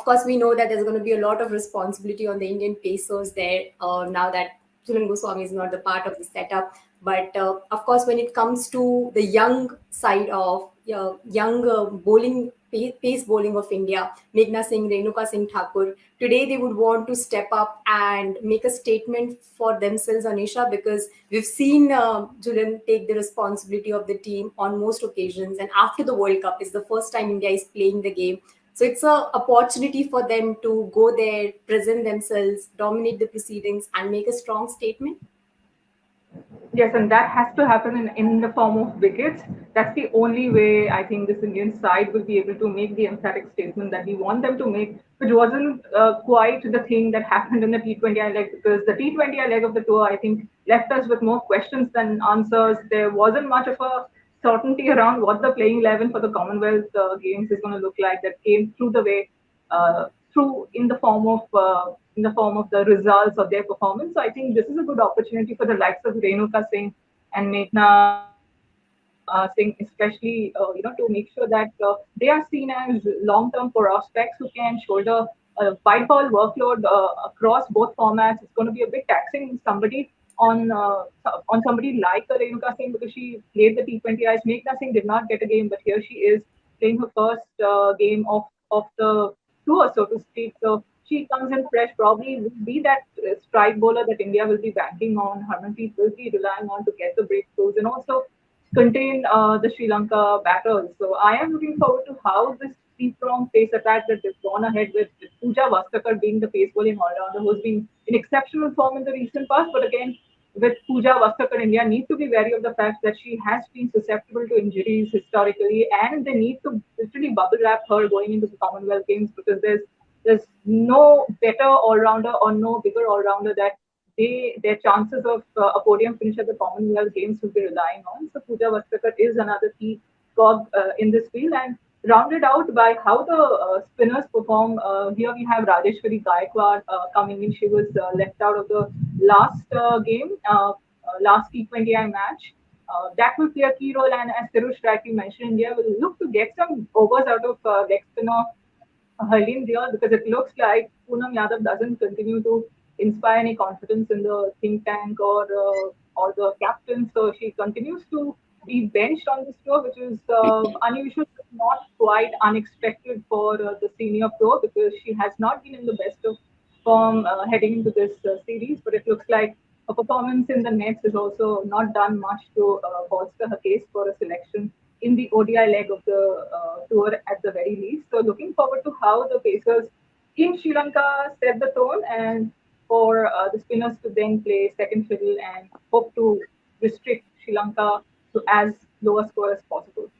Of course, we know that there's going to be a lot of responsibility on the Indian pacers there now that Julian Goswami is not the part of the setup. But of course, when it comes to the young side of young bowling, pace bowling of India, Meghna Singh, Renuka Singh Thakur, today they would want to step up and make a statement for themselves, Anisha, because we've seen Julian take the responsibility of the team on most occasions. And after the World Cup, is the first time India is playing the game. So it's a opportunity for them to go there, present themselves, dominate the proceedings, and make a strong statement. Yes, and that has to happen in the form of wickets. That's the only way I think this Indian side will be able to make the emphatic statement that we want them to make, which wasn't quite the thing that happened in the T20I leg, because the T20I leg of the tour, I think, left us with more questions than answers. There wasn't much of a certainty around what the playing 11 for the Commonwealth Games is going to look like. That came through the way, through in the form of the results of their performance. So I think this is a good opportunity for the likes of Renuka Singh and Meghna Singh, especially to make sure that they are seen as long-term prospects who can shoulder a white ball workload across both formats. It's going to be a bit taxing on somebody like a Renuka Singh because she played the T20Is. Meghna Singh did not get a game, but here she is playing her first game of the tour, so to speak. So she comes in fresh, probably will be that strike bowler that India will be banking on. Harmanpreet will be relying on to get the breakthroughs and also contain the Sri Lanka batters. So I am looking forward to how this three-pronged pace attack that they've gone ahead with Pooja Vastakar being the pace bowling all-rounder who's been in exceptional form in the recent past. But again, with Pooja Vastakar, India need to be wary of the fact that she has been susceptible to injuries historically, and they need to literally bubble wrap her going into the Commonwealth Games because there's no better all-rounder or no bigger all-rounder that their chances of a podium finish at the Commonwealth Games will be relying on. So Pooja Vastakar is another key cog in this field, and rounded out by how the spinners perform. Here we have Rajeshwari Gaikwad coming in. She was left out of the last game, last T20I match. That will play a key role, and as Thirush rightly mentioned, India will look to get some overs out of leg spinner Harleen Deol because it looks like Poonam Yadav doesn't continue to inspire any confidence in the think tank or the captain. So she continues to be benched on this tour, which is unusual, but not quite unexpected for the senior pro because she has not been in the best of form heading into this series. But it looks like her performance in the nets has also not done much to bolster her case for a selection in the ODI leg of the tour at the very least. So looking forward to how the Pacers in Sri Lanka set the tone and for the spinners to then play second fiddle and hope to restrict Sri Lanka to as low a score as possible.